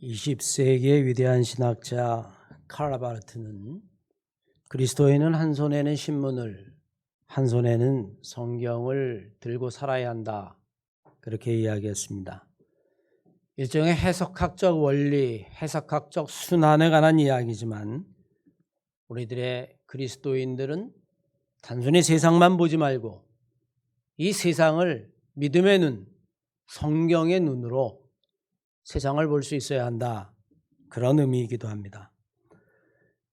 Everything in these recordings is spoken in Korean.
20세기의 위대한 신학자 칼 바르트는 그리스도인은 한 손에는 신문을, 한 손에는 성경을 들고 살아야 한다, 그렇게 이야기했습니다. 일종의 해석학적 원리, 해석학적 순환에 관한 이야기지만 우리들의 그리스도인들은 단순히 세상만 보지 말고 이 세상을 믿음의 눈, 성경의 눈으로 세상을 볼 수 있어야 한다, 그런 의미이기도 합니다.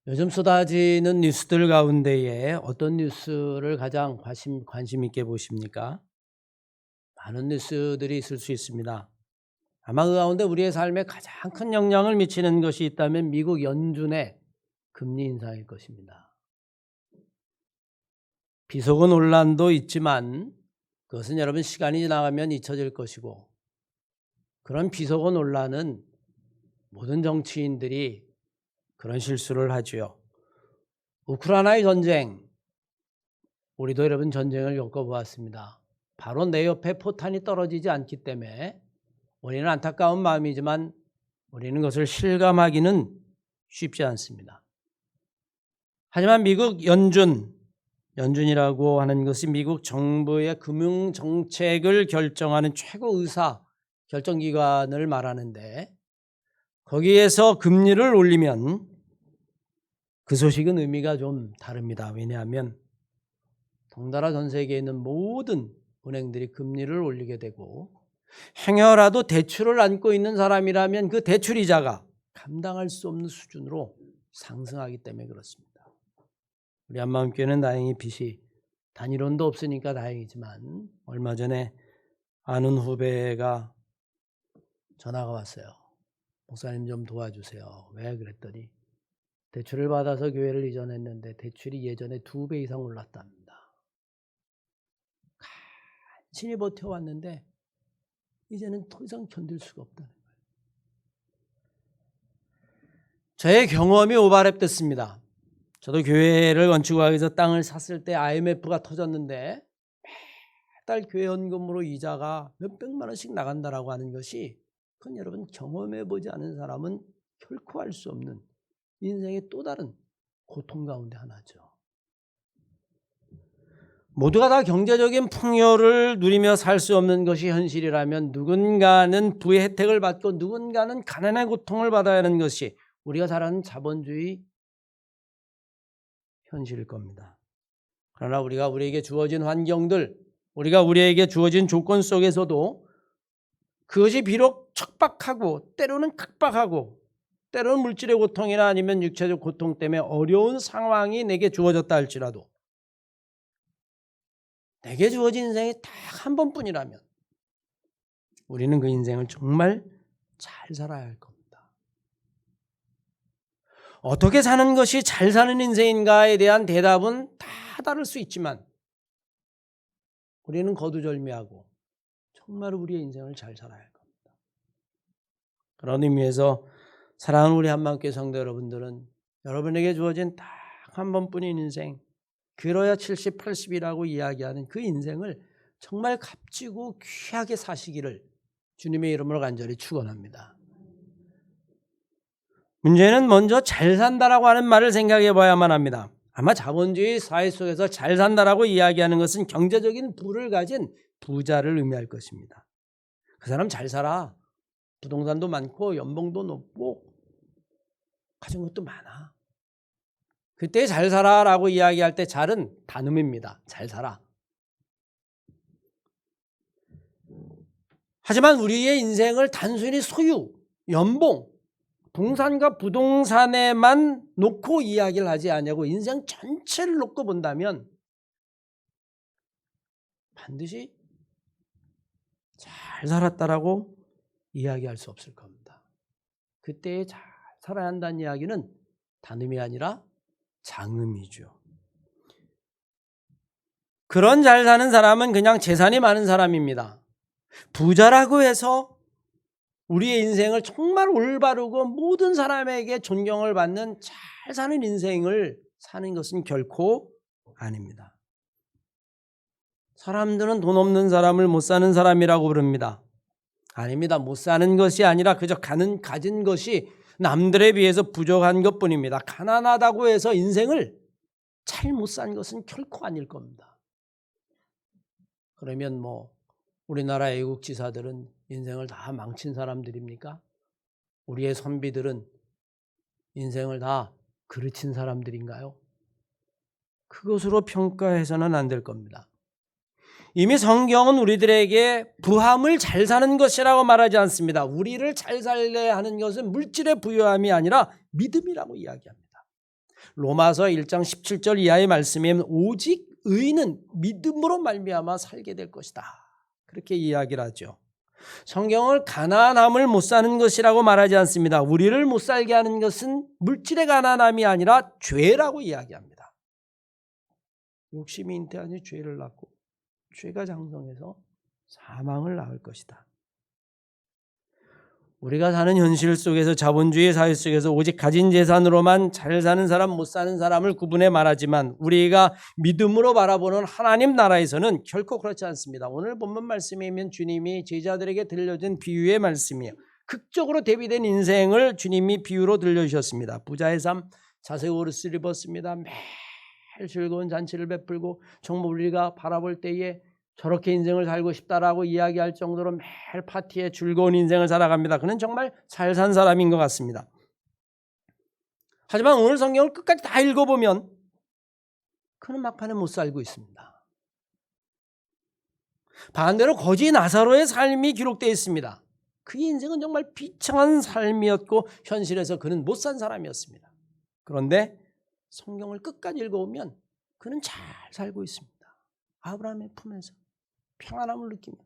요즘 쏟아지는 뉴스들 가운데에 어떤 뉴스를 가장 관심 있게 보십니까? 많은 뉴스들이 있을 수 있습니다. 아마 그 가운데 우리의 삶에 가장 큰 영향을 미치는 것이 있다면 미국 연준의 금리 인상일 것입니다. 비속어 논란도 있지만 그것은 여러분 시간이 지나가면 잊혀질 것이고, 그런 비속어 논란은 모든 정치인들이 그런 실수를 하지요. 우크라이나의 전쟁, 우리도 여러분 전쟁을 겪어보았습니다. 바로 내 옆에 포탄이 떨어지지 않기 때문에 우리는 안타까운 마음이지만 우리는 그것을 실감하기는 쉽지 않습니다. 하지만 미국 연준이라고 하는 것이 미국 정부의 금융정책을 결정하는 최고 의사 결정기관을 말하는데, 거기에서 금리를 올리면 그 소식은 의미가 좀 다릅니다. 왜냐하면 덩달아 전 세계에 있는 모든 은행들이 금리를 올리게 되고, 행여라도 대출을 안고 있는 사람이라면 그 대출이자가 감당할 수 없는 수준으로 상승하기 때문에 그렇습니다. 우리 한마음교회는 다행히 빚이 단일원도 없으니까 다행이지만, 얼마 전에 아는 후배가 전화가 왔어요. 목사님 좀 도와주세요. 왜? 그랬더니 대출을 받아서 교회를 이전했는데 대출이 예전에 2배 이상 올랐답니다. 간신히 버텨왔는데 이제는 더 이상 견딜 수가 없다는 거예요. 저의 경험이 오버랩됐습니다. 저도 교회를 건축하기 위해서 땅을 샀을 때 IMF가 터졌는데 매달 교회 헌금으로 이자가 몇백만 원씩 나간다라고 하는 것이, 그건 여러분 경험해보지 않은 사람은 결코 알 수 없는 인생의 또 다른 고통 가운데 하나죠. 모두가 다 경제적인 풍요를 누리며 살 수 없는 것이 현실이라면 누군가는 부의 혜택을 받고 누군가는 가난의 고통을 받아야 하는 것이 우리가 잘 아는 자본주의 현실일 겁니다. 그러나 우리에게 주어진 환경들, 우리에게 주어진 조건 속에서도 그것이 비록 척박하고 때로는 각박하고 때로는 물질의 고통이나 아니면 육체적 고통 때문에 어려운 상황이 내게 주어졌다 할지라도, 내게 주어진 인생이 딱 한 번뿐이라면 우리는 그 인생을 정말 잘 살아야 할 겁니다. 어떻게 사는 것이 잘 사는 인생인가에 대한 대답은 다 다를 수 있지만 우리는 거두절미하고 정말 우리의 인생을 잘 살아야 할 겁니다. 그런 의미에서 사랑하는 우리 한마음교회 성도 여러분들은 여러분에게 주어진 딱 한 번뿐인 인생, 길어야 70, 80이라고 이야기하는 그 인생을 정말 값지고 귀하게 사시기를 주님의 이름으로 간절히 축원합니다. 문제는 먼저 잘 산다라고 하는 말을 생각해 봐야만 합니다. 아마 자본주의 사회 속에서 잘 산다라고 이야기하는 것은 경제적인 부를 가진 부자를 의미할 것입니다. 그 사람 잘 살아. 부동산도 많고 연봉도 높고 가진 것도 많아. 그때 잘 살아라고 이야기할 때 잘은 단음입니다. 잘 살아. 하지만 우리의 인생을 단순히 소유, 연봉, 동산과 부동산에만 놓고 이야기를 하지 않냐고 인생 전체를 놓고 본다면 반드시 잘 살았다라고 이야기할 수 없을 겁니다. 그때 잘 살아야 한다는 이야기는 단음이 아니라 장음이죠. 그런 잘 사는 사람은 그냥 재산이 많은 사람입니다. 부자라고 해서 우리의 인생을 정말 올바르고 모든 사람에게 존경을 받는 잘 사는 인생을 사는 것은 결코 아닙니다. 사람들은 돈 없는 사람을 못 사는 사람이라고 부릅니다. 아닙니다. 못 사는 것이 아니라 그저 가진 것이 남들에 비해서 부족한 것뿐입니다. 가난하다고 해서 인생을 잘 못 산 것은 결코 아닐 겁니다. 그러면 우리나라 애국 지사들은 인생을 다 망친 사람들입니까? 우리의 선비들은 인생을 다 그르친 사람들인가요? 그것으로 평가해서는 안 될 겁니다. 이미 성경은 우리들에게 부함을 잘 사는 것이라고 말하지 않습니다. 우리를 잘 살게 하는 것은 물질의 부유함이 아니라 믿음이라고 이야기합니다. 로마서 1장 17절 이하의 말씀이면 오직 의인은 믿음으로 말미암아 살게 될 것이다. 그렇게 이야기를 하죠. 성경을 가난함을 못 사는 것이라고 말하지 않습니다. 우리를 못 살게 하는 것은 물질의 가난함이 아니라 죄라고 이야기합니다. 욕심이 잉태하니 죄를 낳고 죄가 장성해서 사망을 낳을 것이다. 우리가 사는 현실 속에서 자본주의 사회 속에서 오직 가진 재산으로만 잘 사는 사람 못 사는 사람을 구분해 말하지만 우리가 믿음으로 바라보는 하나님 나라에서는 결코 그렇지 않습니다. 오늘 본문 말씀이면 주님이 제자들에게 들려준 비유의 말씀이에요. 극적으로 대비된 인생을 주님이 비유로 들려주셨습니다. 부자의 삶, 자색 옷을 입었습니다. 매일 즐거운 잔치를 베풀고 정말 우리가 바라볼 때에 저렇게 인생을 살고 싶다라고 이야기할 정도로 매일 파티에 즐거운 인생을 살아갑니다. 그는 정말 잘 산 사람인 것 같습니다. 하지만 오늘 성경을 끝까지 다 읽어보면 그는 막판에 못 살고 있습니다. 반대로 거지 나사로의 삶이 기록되어 있습니다. 그의 인생은 정말 비참한 삶이었고 현실에서 그는 못 산 사람이었습니다. 그런데 성경을 끝까지 읽어보면 그는 잘 살고 있습니다. 아브라함의 품에서 평안함을 느끼며.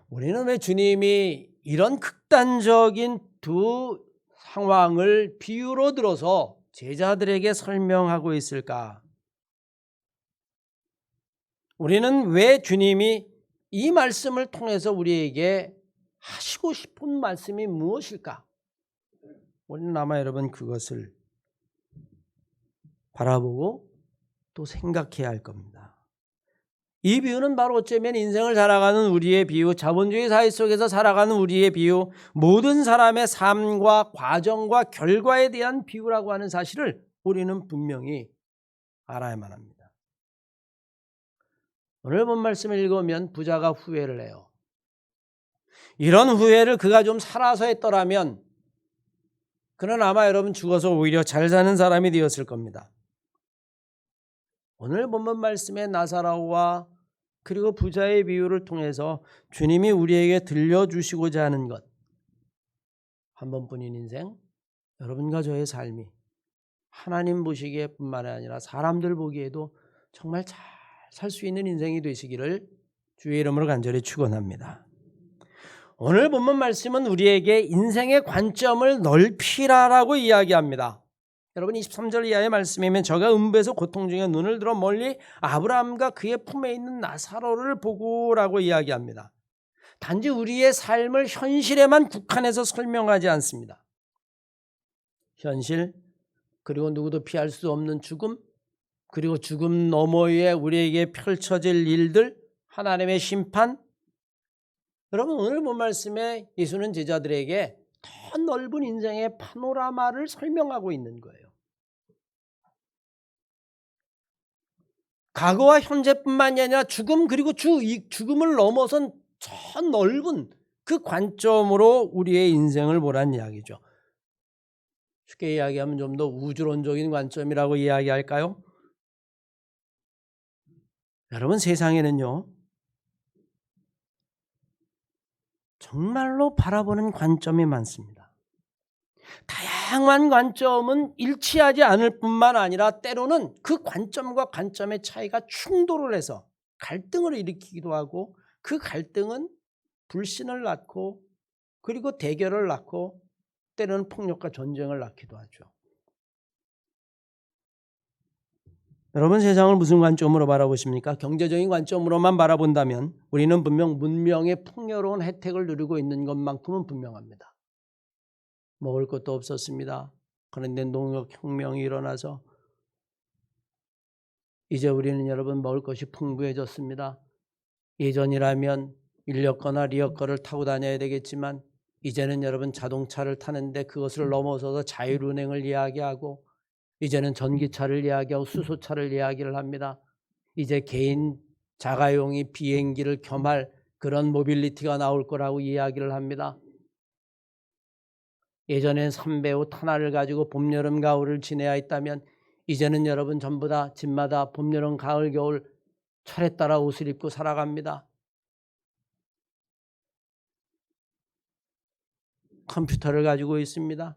우리는 왜 주님이 이런 극단적인 두 상황을 비유로 들어서 제자들에게 설명하고 있을까? 우리는 왜 주님이 이 말씀을 통해서 우리에게 하시고 싶은 말씀이 무엇일까? 우리는 아마 여러분 그것을 바라보고 또 생각해야 할 겁니다. 이 비유는 바로 어쩌면 인생을 살아가는 우리의 비유, 자본주의 사회 속에서 살아가는 우리의 비유, 모든 사람의 삶과 과정과 결과에 대한 비유라고 하는 사실을 우리는 분명히 알아야만 합니다. 오늘 본 말씀을 읽으면 부자가 후회를 해요. 이런 후회를 그가 좀 살아서 했더라면 그는 아마 여러분 죽어서 오히려 잘 사는 사람이 되었을 겁니다. 오늘 본문 말씀의 나사로와 그리고 부자의 비유를 통해서 주님이 우리에게 들려주시고자 하는 것, 한 번뿐인 인생, 여러분과 저의 삶이 하나님 보시기에 뿐만 아니라 사람들 보기에도 정말 잘 살 수 있는 인생이 되시기를 주의 이름으로 간절히 축원합니다. 오늘 본문 말씀은 우리에게 인생의 관점을 넓히라라고 이야기합니다. 여러분 23절 이하의 말씀이면 저가 음부에서 고통 중에 눈을 들어 멀리 아브라함과 그의 품에 있는 나사로를 보고라고 이야기합니다. 단지 우리의 삶을 현실에만 국한해서 설명하지 않습니다. 현실, 그리고 누구도 피할 수 없는 죽음, 그리고 죽음 너머에 우리에게 펼쳐질 일들, 하나님의 심판. 여러분 오늘 본 말씀에 예수는 제자들에게 더 넓은 인생의 파노라마를 설명하고 있는 거예요. 과거와 현재뿐만이 아니라 죽음, 그리고 죽음을 넘어선 저 넓은 그 관점으로 우리의 인생을 보란 이야기죠. 쉽게 이야기하면 좀 더 우주론적인 관점이라고 이야기할까요? 여러분 세상에는요, 정말로 바라보는 관점이 많습니다. 다양한 관점은 일치하지 않을 뿐만 아니라 때로는 그 관점과 관점의 차이가 충돌을 해서 갈등을 일으키기도 하고 그 갈등은 불신을 낳고 그리고 대결을 낳고 때로는 폭력과 전쟁을 낳기도 하죠. 여러분 세상을 무슨 관점으로 바라보십니까? 경제적인 관점으로만 바라본다면 우리는 분명 문명의 풍요로운 혜택을 누리고 있는 것만큼은 분명합니다. 먹을 것도 없었습니다. 그런데 농업혁명이 일어나서 이제 우리는 여러분 먹을 것이 풍부해졌습니다. 예전이라면 인력거나 리어커를 타고 다녀야 되겠지만 이제는 여러분 자동차를 타는데 그것을 넘어서서 자율운행을 이야기하고 이제는 전기차를 이야기하고 수소차를 이야기를 합니다. 이제 개인 자가용이 비행기를 겸할 그런 모빌리티가 나올 거라고 이야기를 합니다. 예전엔 3배우 탄화를 가지고 봄, 여름, 가을을 지내야 했다면 이제는 여러분 전부 다 집마다 봄, 여름, 가을, 겨울 철에 따라 옷을 입고 살아갑니다. 컴퓨터를 가지고 있습니다.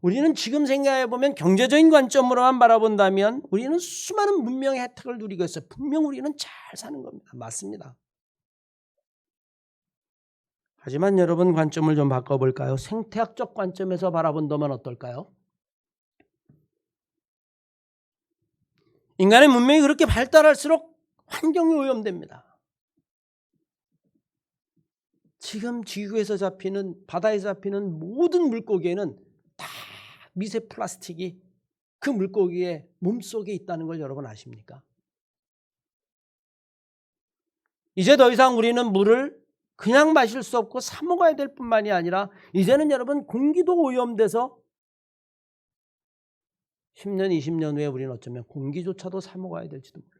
우리는 지금 생각해 보면 경제적인 관점으로만 바라본다면 우리는 수많은 문명의 혜택을 누리고 있어요. 분명 우리는 잘 사는 겁니다. 맞습니다. 하지만 여러분 관점을 좀 바꿔볼까요? 생태학적 관점에서 바라본다면 어떨까요? 인간의 문명이 그렇게 발달할수록 환경이 오염됩니다. 지금 지구에서 잡히는 바다에서 잡히는 모든 물고기에는 다 미세 플라스틱이 그 물고기의 몸속에 있다는 걸 여러분 아십니까? 이제 더 이상 우리는 물을 그냥 마실 수 없고 사 먹어야 될 뿐만이 아니라 이제는 여러분 공기도 오염돼서 10년, 20년 후에 우리는 어쩌면 공기조차도 사 먹어야 될지도 몰라요.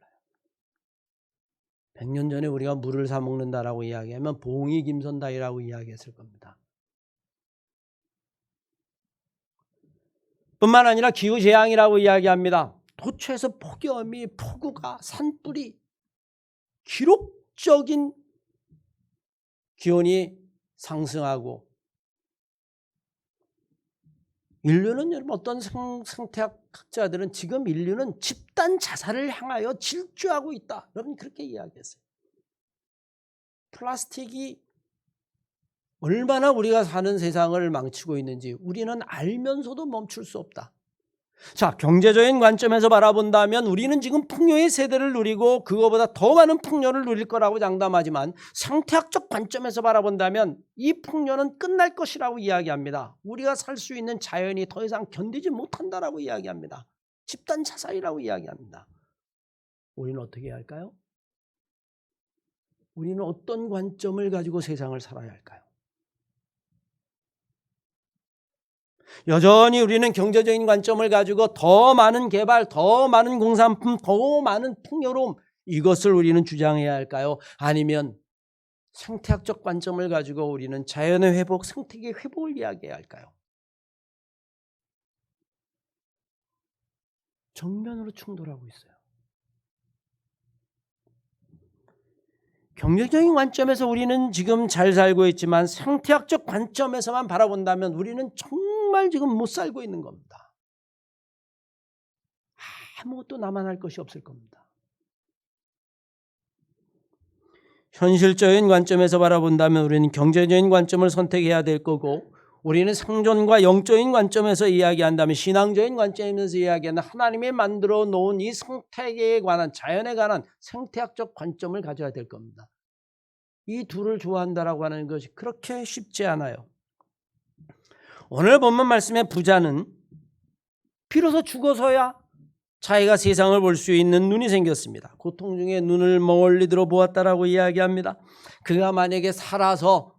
100년 전에 우리가 물을 사 먹는다라고 이야기하면 봉이 김선다이라고 이야기했을 겁니다. 뿐만 아니라 기후재앙이라고 이야기합니다. 도처에서 폭염이, 폭우가, 산불이, 기록적인 기온이 상승하고 인류는 여러분 어떤 생태학자들은 지금 인류는 집단 자살을 향하여 질주하고 있다. 여러분 그렇게 이야기했어요. 플라스틱이 얼마나 우리가 사는 세상을 망치고 있는지 우리는 알면서도 멈출 수 없다. 자, 경제적인 관점에서 바라본다면 우리는 지금 풍요의 세대를 누리고 그거보다 더 많은 풍요를 누릴 거라고 장담하지만 생태학적 관점에서 바라본다면 이 풍요는 끝날 것이라고 이야기합니다. 우리가 살 수 있는 자연이 더 이상 견디지 못한다라고 이야기합니다. 집단 자살이라고 이야기합니다. 우리는 어떻게 해야 할까요? 우리는 어떤 관점을 가지고 세상을 살아야 할까요? 여전히 우리는 경제적인 관점을 가지고 더 많은 개발, 더 많은 공산품, 더 많은 풍요로움 이것을 우리는 주장해야 할까요? 아니면 생태학적 관점을 가지고 우리는 자연의 회복, 생태계의 회복을 이야기해야 할까요? 정면으로 충돌하고 있어요. 경제적인 관점에서 우리는 지금 잘 살고 있지만 생태학적 관점에서만 바라본다면 우리는 정말 지금 못 살고 있는 겁니다. 아무것도 남아날 것이 없을 겁니다. 현실적인 관점에서 바라본다면 우리는 경제적인 관점을 선택해야 될 거고 우리는 생존과 영적인 관점에서 이야기한다면 신앙적인 관점에서 이야기하는 하나님이 만들어 놓은 이 생태계에 관한 자연에 관한 생태학적 관점을 가져야 될 겁니다. 이 둘을 좋아한다라고 하는 것이 그렇게 쉽지 않아요. 오늘 본문 말씀의 부자는 비로소 죽어서야 자기가 세상을 볼 수 있는 눈이 생겼습니다. 고통 중에 눈을 멀리 들어 보았다라고 이야기합니다. 그가 만약에 살아서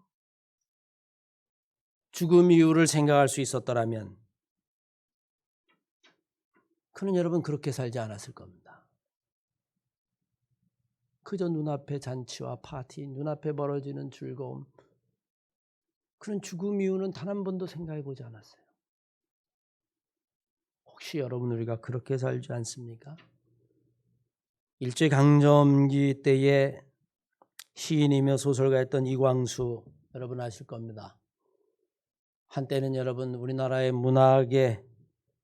죽음 이유를 생각할 수 있었더라면 그는 여러분 그렇게 살지 않았을 겁니다. 그저 눈앞의 잔치와 파티, 눈앞에 벌어지는 즐거움, 그런 죽음 이유는 단 한 번도 생각해 보지 않았어요. 혹시 여러분 우리가 그렇게 살지 않습니까? 일제강점기 때에 시인이며 소설가였던 이광수 여러분 아실 겁니다. 한때는 여러분 우리나라의 문학의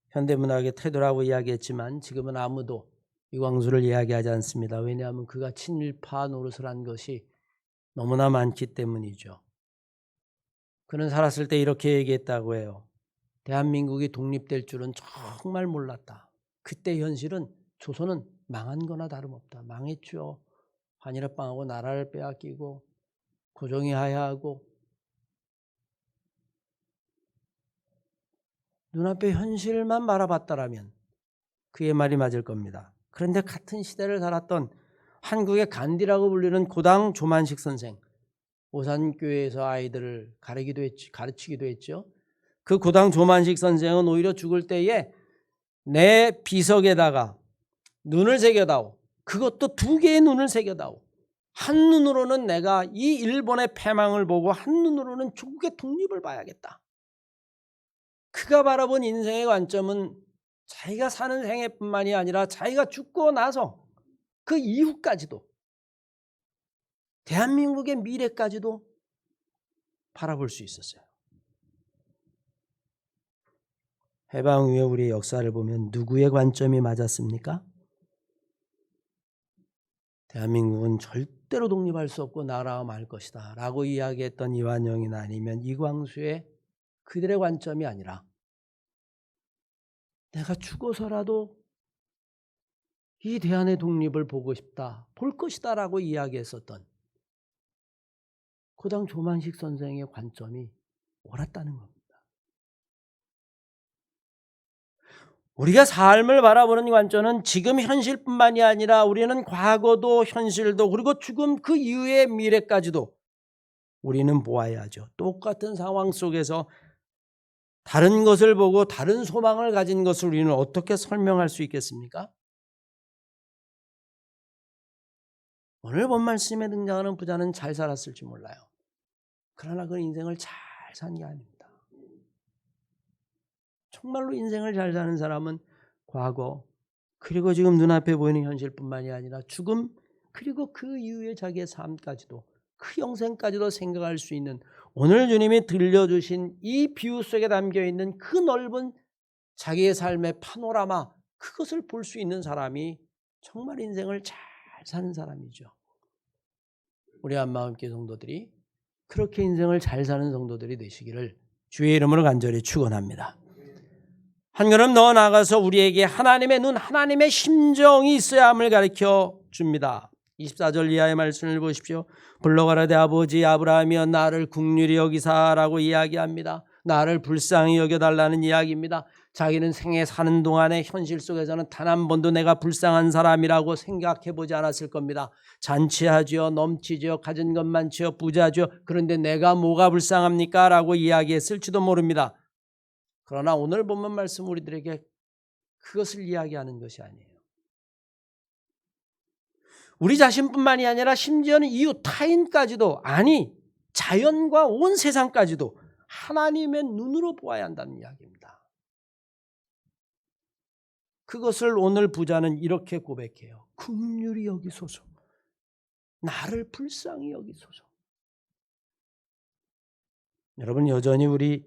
현대문학의 태도라고 이야기했지만 지금은 아무도 이광수를 이야기하지 않습니다. 왜냐하면 그가 친일파 노릇을 한 것이 너무나 많기 때문이죠. 그는 살았을 때 이렇게 얘기했다고 해요. 대한민국이 독립될 줄은 정말 몰랐다. 그때 현실은 조선은 망한 거나 다름없다. 망했죠. 한일합방하고 나라를 빼앗기고 고종이 하야하고 눈앞의 현실만 바라봤다라면 그의 말이 맞을 겁니다. 그런데 같은 시대를 살았던 한국의 간디라고 불리는 고당 조만식 선생, 오산교회에서 아이들을 가르치기도 했죠. 그 고당 조만식 선생은 오히려 죽을 때에 내 비석에다가 눈을 새겨다오. 그것도 2개의 눈을 새겨다오. 한 눈으로는 내가 이 일본의 패망을 보고 한 눈으로는 조국의 독립을 봐야겠다. 그가 바라본 인생의 관점은 자기가 사는 생애뿐만이 아니라 자기가 죽고 나서 그 이후까지도 대한민국의 미래까지도 바라볼 수 있었어요. 해방 이후에 우리의 역사를 보면 누구의 관점이 맞았습니까? 대한민국은 절대로 독립할 수 없고 나라가 말 것이다 라고 이야기했던 이완용이나 아니면 이광수의 그들의 관점이 아니라 내가 죽어서라도 이 대한의 독립을 보고 싶다, 볼 것이다 라고 이야기했었던 고당 조만식 선생의 관점이 옳았다는 겁니다. 우리가 삶을 바라보는 관점은 지금 현실뿐만이 아니라 우리는 과거도 현실도 그리고 죽음 그 이후의 미래까지도 우리는 보아야죠. 똑같은 상황 속에서 다른 것을 보고 다른 소망을 가진 것을 우리는 어떻게 설명할 수 있겠습니까? 오늘 본 말씀에 등장하는 부자는 잘 살았을지 몰라요. 그러나 그 인생을 잘 산 게 아닙니다. 정말로 인생을 잘 사는 사람은 과거 그리고 지금 눈앞에 보이는 현실뿐만이 아니라 죽음 그리고 그 이후의 자기의 삶까지도 그 영생까지도 생각할 수 있는 오늘 주님이 들려주신 이 비유 속에 담겨있는 그 넓은 자기의 삶의 파노라마 그것을 볼 수 있는 사람이 정말 인생을 잘 사는 사람이죠. 우리 한마음교회 성도들이 그렇게 인생을 잘 사는 성도들이 되시기를 주의 이름으로 간절히 축원합니다. 한 걸음 더 나아가서 우리에게 하나님의 눈, 하나님의 심정이 있어야 함을 가르쳐 줍니다. 24절 이하의 말씀을 보십시오. 불러가라되 아버지 아브라함이여 나를 긍휼히 여기사라고 이야기합니다. 나를 불쌍히 여겨달라는 이야기입니다. 자기는 생애 사는 동안에 현실 속에서는 단 한 번도 내가 불쌍한 사람이라고 생각해 보지 않았을 겁니다. 잔치하지요, 넘치지요, 가진 것 많지요, 부자죠. 그런데 내가 뭐가 불쌍합니까? 라고 이야기했을지도 모릅니다. 그러나 오늘 본문 말씀 우리들에게 그것을 이야기하는 것이 아니에요. 우리 자신뿐만이 아니라 심지어는 이웃 타인까지도 아니 자연과 온 세상까지도 하나님의 눈으로 보아야 한다는 이야기입니다. 그것을 오늘 부자는 이렇게 고백해요. 긍휼히 여기소서. 나를 불쌍히 여기소서. 여러분 여전히 우리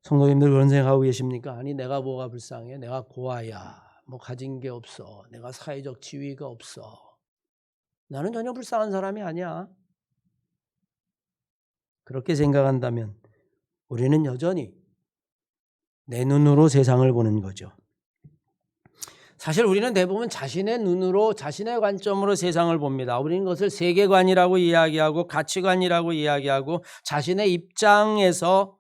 성도님들 그런 생각하고 계십니까? 아니 내가 뭐가 불쌍해? 내가 고아야. 뭐 가진 게 없어. 내가 사회적 지위가 없어. 나는 전혀 불쌍한 사람이 아니야. 그렇게 생각한다면 우리는 여전히 내 눈으로 세상을 보는 거죠. 사실 우리는 대부분 자신의 눈으로 자신의 관점으로 세상을 봅니다. 우리는 그것을 세계관이라고 이야기하고 가치관이라고 이야기하고 자신의 입장에서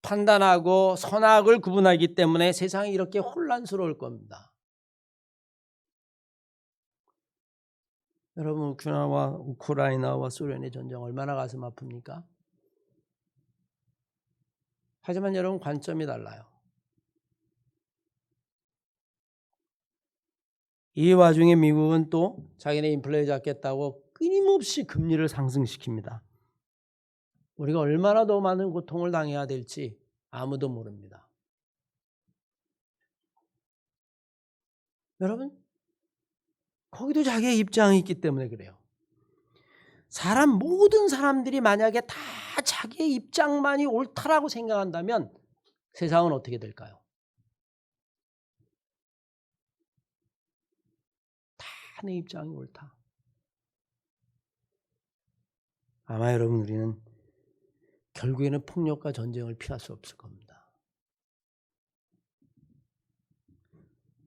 판단하고 선악을 구분하기 때문에 세상이 이렇게 혼란스러울 겁니다. 여러분 우크라이나와 소련의 전쟁 얼마나 가슴 아픕니까? 하지만 여러분 관점이 달라요. 이 와중에 미국은 또 자기네 인플레 잡겠다고 끊임없이 금리를 상승시킵니다. 우리가 얼마나 더 많은 고통을 당해야 될지 아무도 모릅니다. 여러분 거기도 자기의 입장이 있기 때문에 그래요. 모든 사람들이 만약에 다 자기의 입장만이 옳다라고 생각한다면 세상은 어떻게 될까요? 다 내 입장이 옳다. 아마 여러분 우리는 결국에는 폭력과 전쟁을 피할 수 없을 겁니다.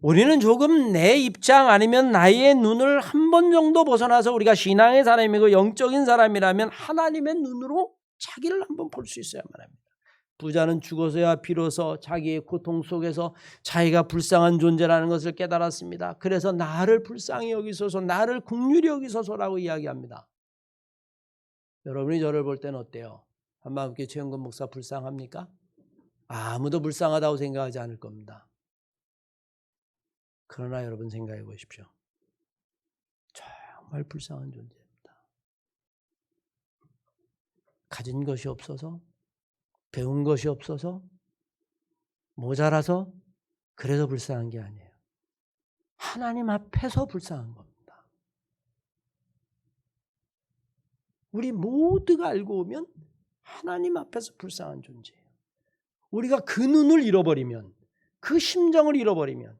우리는 조금 내 입장 아니면 나의 눈을 한 번 정도 벗어나서 우리가 신앙의 사람이고 영적인 사람이라면 하나님의 눈으로 자기를 한번 볼 수 있어야만 합니다. 부자는 죽어서야 비로소 자기의 고통 속에서 자기가 불쌍한 존재라는 것을 깨달았습니다. 그래서 나를 불쌍히 여기소서, 나를 긍휼히 여기소서라고 이야기합니다. 여러분이 저를 볼 때는 어때요? 한마음교회 최영근 목사 불쌍합니까? 아무도 불쌍하다고 생각하지 않을 겁니다. 그러나 여러분 생각해 보십시오. 정말 불쌍한 존재입니다. 가진 것이 없어서, 배운 것이 없어서, 모자라서 그래서 불쌍한 게 아니에요. 하나님 앞에서 불쌍한 겁니다. 우리 모두가 알고 오면 하나님 앞에서 불쌍한 존재예요. 우리가 그 눈을 잃어버리면, 그 심정을 잃어버리면,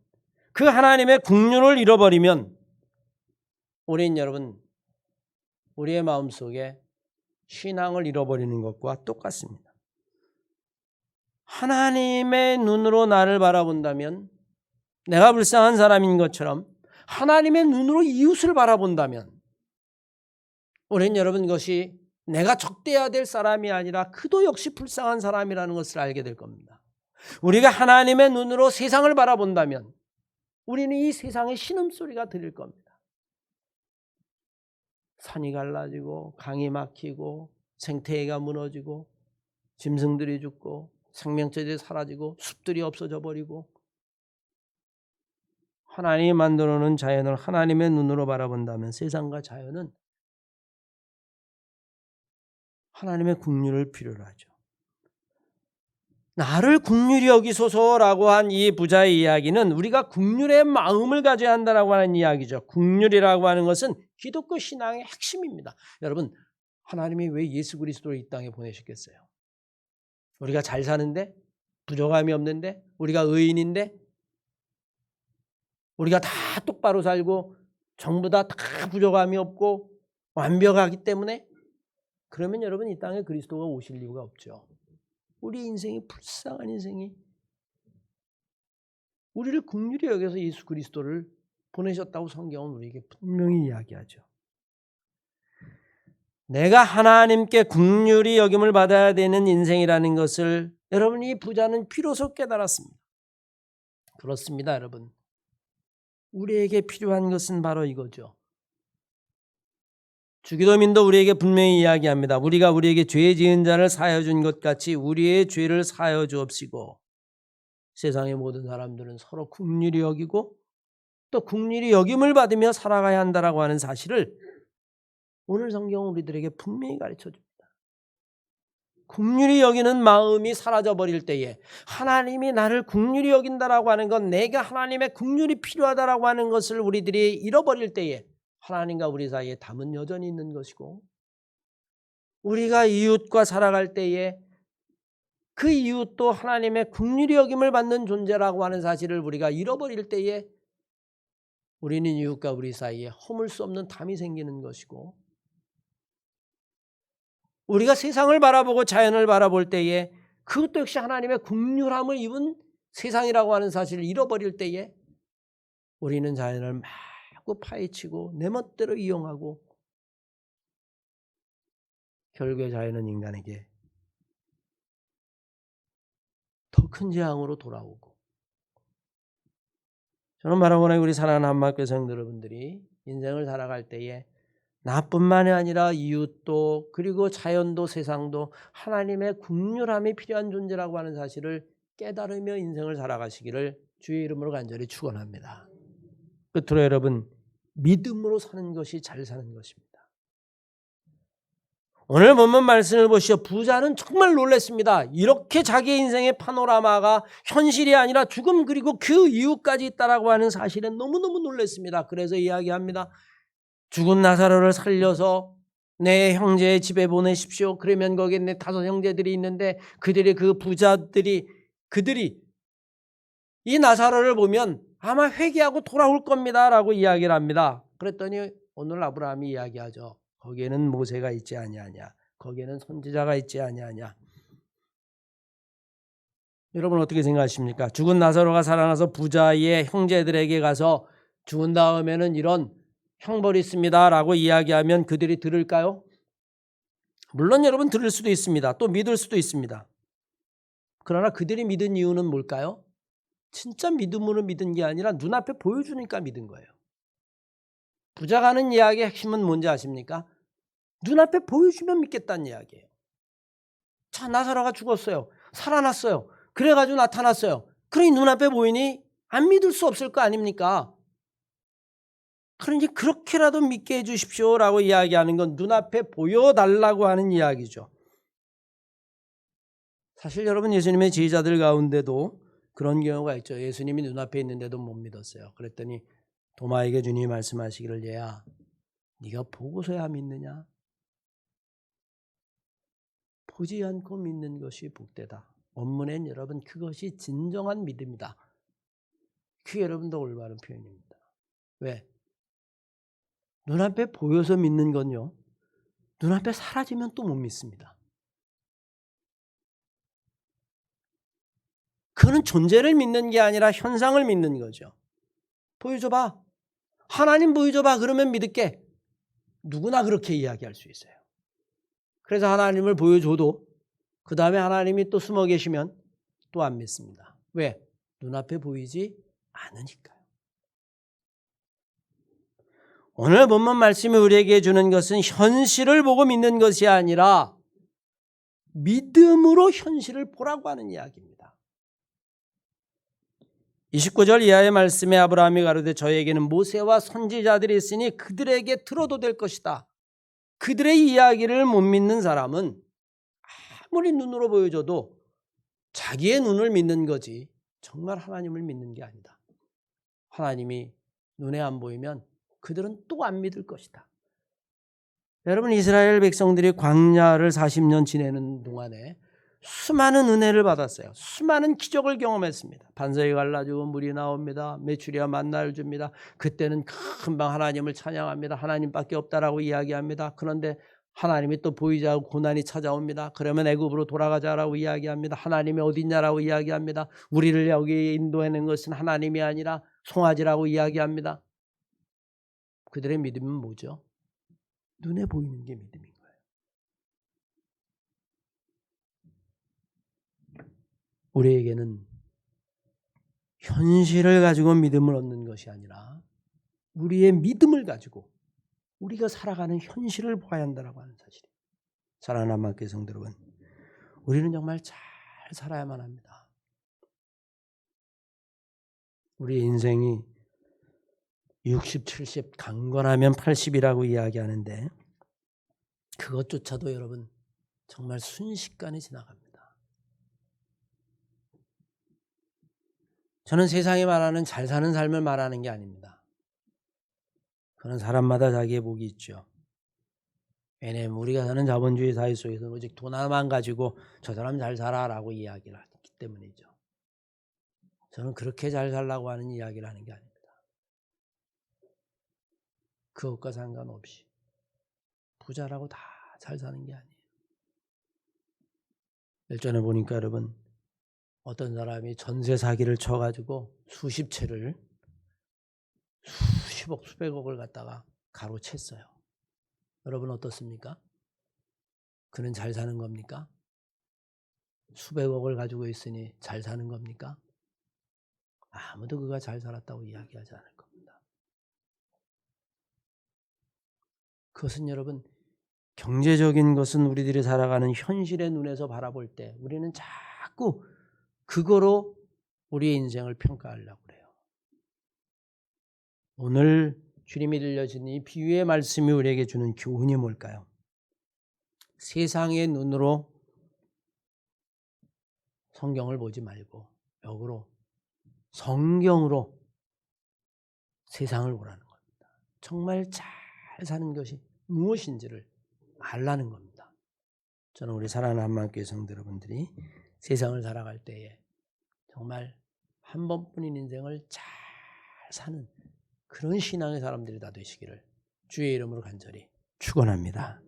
그 하나님의 국륜을 잃어버리면 우리는 여러분 우리의 마음속에 신앙을 잃어버리는 것과 똑같습니다. 하나님의 눈으로 나를 바라본다면, 내가 불쌍한 사람인 것처럼 하나님의 눈으로 이웃을 바라본다면 우리는 여러분 것이 내가 적대해야 될 사람이 아니라 그도 역시 불쌍한 사람이라는 것을 알게 될 겁니다. 우리가 하나님의 눈으로 세상을 바라본다면 우리는 이 세상의 신음소리가 들릴 겁니다. 산이 갈라지고 강이 막히고 생태계가 무너지고 짐승들이 죽고 생명체들이 사라지고 숲들이 없어져 버리고, 하나님이 만들어 놓은 자연을 하나님의 눈으로 바라본다면 세상과 자연은 하나님의 긍휼을 필요로 하죠. 나를 긍휼히 여기소서라고 한 이 부자의 이야기는 우리가 긍휼의 마음을 가져야 한다고 하는 이야기죠. 긍휼이라고 하는 것은 기독교 신앙의 핵심입니다. 여러분, 하나님이 왜 예수 그리스도를 이 땅에 보내셨겠어요? 우리가 잘 사는데, 부족함이 없는데, 우리가 의인인데, 우리가 다 똑바로 살고 전부 다 부족함이 없고 완벽하기 때문에, 그러면 여러분 이 땅에 그리스도가 오실 이유가 없죠. 우리 인생이 불쌍한 인생이, 우리를 긍휼히 여겨서 예수 그리스도를 보내셨다고 성경은 우리에게 분명히 이야기하죠. 내가 하나님께 긍휼히 여김을 받아야 되는 인생이라는 것을 여러분 이 부자는 비로소 깨달았습니다. 그렇습니다, 여러분. 우리에게 필요한 것은 바로 이거죠. 주기도민도 우리에게 분명히 이야기합니다. 우리가 우리에게 죄 지은 자를 사하여 준 것 같이 우리의 죄를 사하여 주옵시고, 세상의 모든 사람들은 서로 긍휼히 여기고 또 긍휼히 여김을 받으며 살아가야 한다라고 하는 사실을 오늘 성경은 우리들에게 분명히 가르쳐 줍니다. 긍휼히 여기는 마음이 사라져 버릴 때에, 하나님이 나를 긍휼히 여긴다라고 하는 건, 내가 하나님의 긍휼이 필요하다라고 하는 것을 우리들이 잃어버릴 때에 하나님과 우리 사이에 담은 여전히 있는 것이고, 우리가 이웃과 살아갈 때에 그 이웃도 하나님의 긍휼히 여김을 받는 존재라고 하는 사실을 우리가 잃어버릴 때에 우리는 이웃과 우리 사이에 허물 수 없는 담이 생기는 것이고, 우리가 세상을 바라보고 자연을 바라볼 때에 그것도 역시 하나님의 긍휼함을 입은 세상이라고 하는 사실을 잃어버릴 때에 우리는 자연을 마구 파헤치고 내 멋대로 이용하고, 결국에 자연은 인간에게 더 큰 재앙으로 돌아오고, 저는 바라보는 우리 사랑하는 한마음교회 성도 여러분들이 인생을 살아갈 때에 나뿐만이 아니라 이웃도, 그리고 자연도, 세상도 하나님의 긍휼함이 필요한 존재라고 하는 사실을 깨달으며 인생을 살아가시기를 주의 이름으로 간절히 축원합니다. 끝으로 여러분, 믿음으로 사는 것이 잘 사는 것입니다. 오늘 본문 말씀을 보시오. 부자는 정말 놀랐습니다. 이렇게 자기 인생의 파노라마가 현실이 아니라 죽음 그리고 그 이후까지 있다라고 하는 사실은 너무너무 놀랐습니다. 그래서 이야기합니다. 죽은 나사로를 살려서 내 형제의 집에 보내십시오. 그러면 거기에 내 5 형제들이 있는데 그들이, 그 부자들이, 그들이 이 나사로를 보면 아마 회개하고 돌아올 겁니다 라고 이야기를 합니다. 그랬더니 오늘 아브라함이 이야기하죠. 거기에는 모세가 있지 아니하냐, 거기에는 선지자가 있지 아니하냐. 여러분 어떻게 생각하십니까? 죽은 나사로가 살아나서 부자의 형제들에게 가서 죽은 다음에는 이런 형벌이 있습니다 라고 이야기하면 그들이 들을까요? 물론 여러분 들을 수도 있습니다. 또 믿을 수도 있습니다. 그러나 그들이 믿은 이유는 뭘까요? 진짜 믿음으로 믿은 게 아니라 눈앞에 보여주니까 믿은 거예요. 부자가 하는 이야기의 핵심은 뭔지 아십니까? 눈앞에 보여주면 믿겠다는 이야기예요. 자, 나사로가 죽었어요. 살아났어요. 그래가지고 나타났어요. 그러니 눈앞에 보이니 안 믿을 수 없을 거 아닙니까? 그러니 그렇게라도 믿게 해주십시오라고 이야기하는 건 눈앞에 보여달라고 하는 이야기죠. 사실 여러분, 예수님의 제자들 가운데도 그런 경우가 있죠. 예수님이 눈앞에 있는데도 못 믿었어요. 그랬더니 도마에게 주님이 말씀하시기를, 얘야, 네가 보고서야 믿느냐? 보지 않고 믿는 것이 복되다. 원문엔 여러분, 그것이 진정한 믿음이다. 그게 여러분도 올바른 표현입니다. 왜? 눈앞에 보여서 믿는 건요, 눈앞에 사라지면 또 못 믿습니다. 그는 존재를 믿는 게 아니라 현상을 믿는 거죠. 보여줘봐. 하나님 보여줘봐. 그러면 믿을게. 누구나 그렇게 이야기할 수 있어요. 그래서 하나님을 보여줘도 그 다음에 하나님이 또 숨어 계시면 또 안 믿습니다. 왜? 눈앞에 보이지 않으니까요. 오늘 본문 말씀이 우리에게 주는 것은 현실을 보고 믿는 것이 아니라 믿음으로 현실을 보라고 하는 이야기입니다. 29절 이하의 말씀에 아브라함이 가로되 저에게는 모세와 선지자들이 있으니 그들에게 들어도 될 것이다. 그들의 이야기를 못 믿는 사람은 아무리 눈으로 보여줘도 자기의 눈을 믿는 거지 정말 하나님을 믿는 게 아니다. 하나님이 눈에 안 보이면 그들은 또 안 믿을 것이다. 여러분, 이스라엘 백성들이 광야를 40년 지내는 동안에 수많은 은혜를 받았어요. 수많은 기적을 경험했습니다. 반석이 갈라지고 물이 나옵니다. 메추리와 만나를 줍니다. 그때는 금방 하나님을 찬양합니다. 하나님밖에 없다라고 이야기합니다. 그런데 하나님이 또 보이지 않고 고난이 찾아옵니다. 그러면 애굽으로 돌아가자라고 이야기합니다. 하나님이 어디 있냐라고 이야기합니다. 우리를 여기 인도하는 것은 하나님이 아니라 송아지라고 이야기합니다. 그들의 믿음은 뭐죠? 눈에 보이는 게 믿음인 거예요. 우리에게는 현실을 가지고 믿음을 얻는 것이 아니라 우리의 믿음을 가지고 우리가 살아가는 현실을 봐야 한다고 하는 사실이에요. 사랑하는 하나님의 성도 여러분, 우리는 정말 잘 살아야만 합니다. 우리 인생이 60, 70, 강건하면 80이라고 이야기하는데 그것조차도 여러분 정말 순식간에 지나갑니다. 저는 세상이 말하는 잘 사는 삶을 말하는 게 아닙니다. 그런 사람마다 자기의 복이 있죠. 왜냐하면 우리가 사는 자본주의 사회 속에서 오직 돈 하나만 가지고 저 사람 잘 살아라고 이야기를 하기 때문이죠. 저는 그렇게 잘 살라고 하는 이야기를 하는 게 아닙니다. 그것과 상관없이 부자라고 다 잘 사는 게 아니에요. 일전에 보니까 여러분, 어떤 사람이 전세 사기를 쳐가지고 수십 채를 수십억 수백억을 갖다가 가로챘어요. 여러분 어떻습니까? 그는 잘 사는 겁니까? 수백억을 가지고 있으니 잘 사는 겁니까? 아무도 그가 잘 살았다고 이야기하지 않을 겁니다. 그것은 여러분, 경제적인 것은 우리들이 살아가는 현실의 눈에서 바라볼 때 우리는 자꾸 그거로 우리의 인생을 평가하려고 그래요. 오늘 주님이 들려주신 이 비유의 말씀이 우리에게 주는 교훈이 뭘까요? 세상의 눈으로 성경을 보지 말고 역으로 성경으로 세상을 보라는 겁니다. 정말 잘 사는 것이 무엇인지를 알라는 겁니다. 저는 우리 사랑하는 한마음교회 성도 여러분들이 세상을 살아갈 때에 정말 한 번뿐인 인생을 잘 사는 그런 신앙의 사람들이 다 되시기를 주의 이름으로 간절히 축원합니다.